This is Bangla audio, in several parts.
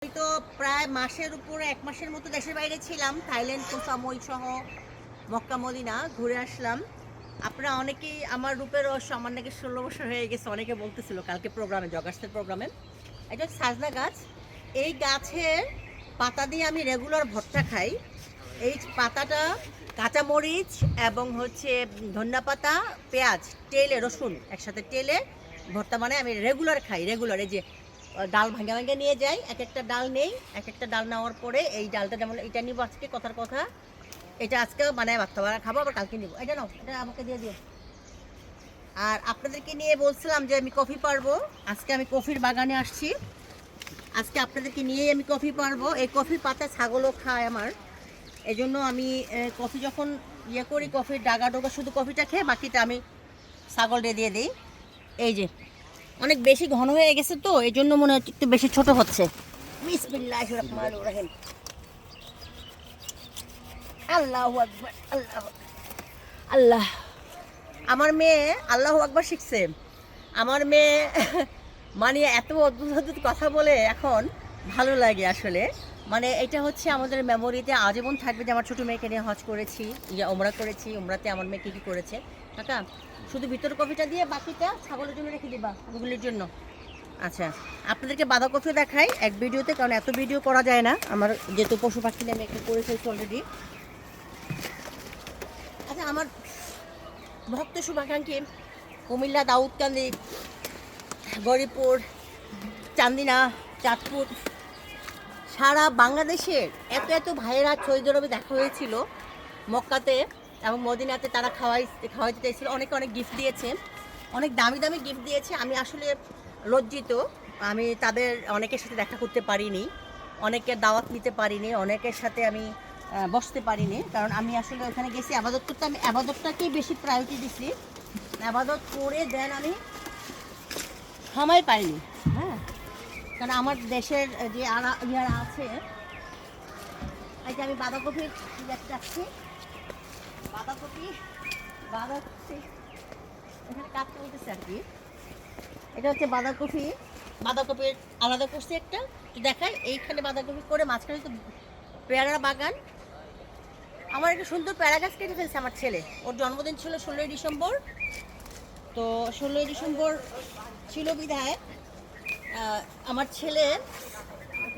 আমি তো প্রায় মাসের উপরে 1 মাসের মতো দেশের বাইরে ছিলাম। থাইল্যান্ড, কোহ সামুই সহ মক্কা মদিনা ঘুরে আসলাম। আপনারা অনেকেই আমার রূপের রহস্য আমার নাকি 16 বছর হয়ে গেছে অনেকে বলতেছিল কালকে প্রোগ্রামে, জগার্সের প্রোগ্রামে। এটা হচ্ছে সাজনা গাছ। এই গাছের পাতা দিয়ে আমি রেগুলার ভর্তা খাই। এই পাতাটা কাঁচামরিচ এবং হচ্ছে ধনিয়া পাতা, পেঁয়াজ, তেলে রসুন একসাথে তেলে ভর্তা বানায় আমি রেগুলার খাই। রেগুলার এই যে ডাল ভাঙা ভাঙা নিয়ে যাই, এক একটা ডাল নেই, এক একটা ডাল নেওয়ার পরে এই ডালটা যেমন এটা নিব আজকে, কথার কথা এটা আজকে বানায় ভাতটা বানায় খাবো, আবার কালকে নিব। এটা নাও, এটা আমাকে দিয়ে দিও। আর আপনাদেরকে নিয়ে বলছিলাম যে আমি কফি পারবো, আজকে আমি কফির বাগানে আসছি। আজকে আপনাদেরকে নিয়েই আমি কফি পারবো। এই কফির পাতা ছাগলও খায় আমার, এই জন্য আমি কফি যখন ইয়ে করি, কফির ডাগা ডোগা শুধু কফিটা খেয়ে বাকিটা আমি ছাগলটা দিয়ে দিই। এই যে অনেক বেশি ঘন হয়ে গেছে তো এই জন্য মনে হচ্ছে একটু বেশি ছোট হচ্ছে। বিসমিল্লাহির রহমানির রহিম। আল্লাহু আকবার, আল্লাহ আল্লাহ। আমার মেয়ে আল্লাহু আকবার শিখছে। আমার মেয়ে মানে এত অদ্ভুত অদ্ভুত কথা বলে এখন, ভালো লাগে আসলে। মানে এটা হচ্ছে আমাদের মেমোরিতে আজীবন থাকবে যে আমার ছোটো মেয়েকে নিয়ে হজ করেছি, ওমরা করেছি, ওমরাতে আমার মেয়ে কী কী করেছে। কাকা শুধু ভিতর কফিটা দিয়ে বাকিটা ছাগলের জন্য রেখে দিবা, ওগুলির জন্য। আচ্ছা, আপনাদেরকে বাঁধাকপি দেখাই এক ভিডিওতে, কারণ এত ভিডিও করা যায় না আমার, যেহেতু পশু পাখি নিয়ে আমি একটা করে ফেলছি অলরেডি। আচ্ছা, আমার ভক্ত শুভাকাঙ্ক্ষী কুমিল্লা, দাউদকান্দি, গরিপুর, চান্দিনা, চাঁদপুর, সারা বাংলাদেশের এত এত ভাইয়েরা সৌদি আরবে দেখা হয়েছিল মক্কাতে এবং মদিনাতে, তারা খাওয়াইতে চাইছিল। অনেকে অনেক গিফট দিয়েছে, অনেক দামি দামি গিফট দিয়েছে। আমি আসলে লজ্জিত, আমি তাদের অনেকের সাথে দেখা করতে পারিনি, অনেকের দাওয়াত নিতে পারিনি, অনেকের সাথে আমি বসতে পারিনি, কারণ আমি আসলে ওখানে গেছি আবাদত করতে, আমি আবাদতটাকেই বেশি প্রায়োরিটি দিছি। আবাদত করে দেন আমি সময় পাইনি। হ্যাঁ, কারণ আমার দেশের যে ইয়ারা আছে, এই যে আমি বাঁধাকপির যাচ্ছি, বাঁধাকপি বাঁধাকপি এখানে কাটতে বলতেছে আর কি। এটা হচ্ছে বাঁধাকপি, বাঁধাকপির আলাদা করছি একটা, তো দেখাই। এইখানে বাঁধাকপি করে মাঝখানে তো পেয়ারা বাগান। আমার একটা সুন্দর পেয়ারা গাছ কেটে ফেলছে আমার ছেলে। ওর জন্মদিন ছিল 16ই ডিসেম্বর, তো 16ই ডিসেম্বর ছিল বিধায় আমার ছেলে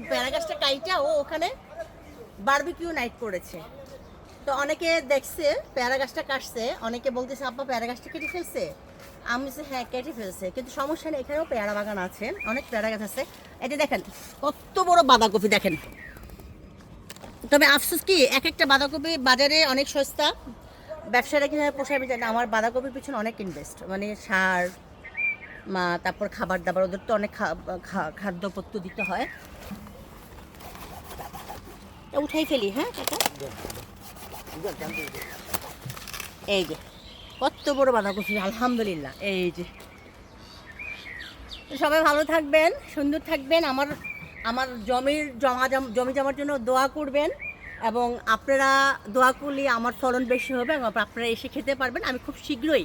পেয়ারা গাছটা কাইটা ও ওখানে বারবিকিউ নাইট করেছে। তো অনেকে দেখছে পেয়ারা গাছটা কাটছে, অনেকে বলতেছে আব্বা পেয়ারা গাছটা কেটে ফেলছে। আমি বলছি হ্যাঁ কেটে ফেলছে, কিন্তু সমস্যা নেই, এখানেও পেয়ারা বাগান আছে, অনেক পেয়ারা গাছ আছে। এটা দেখেন কত বড় বাঁধাকপি দেখেন। তবে আফসোস কি, এক একটা বাঁধাকপি বাজারে অনেক সস্তা, ব্যবসাটা কিভাবে পোষাবে জানি না। আমার বাঁধাকপির পিছনে অনেক ইনভেস্ট, মানে সার তারপর খাবার দাবার, ওদের তো অনেক খাদ্যপত্র দিতে হয়। উঠাই ফেলি, হ্যাঁ কাকা। এই যে কত বড় বাঁধাকপি, আলহামদুলিল্লাহ। এই যে সবাই ভালো থাকবেন, সুন্দর থাকবেন। আমার আমার জমি জমার জন্য দোয়া করবেন, এবং আপনারা দোয়া করলে আমার ফলন বেশি হবে এবং আপনারা এসে খেতে পারবেন। আমি খুব শীঘ্রই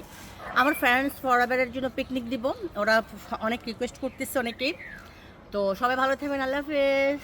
আমার ফ্রেন্ডস ফরএভারের জন্য পিকনিক দিব, ওরা অনেক রিকোয়েস্ট করতেছে অনেকেই। তো সবাই ভালো থাকবেন, আল্লাহ হাফেজ।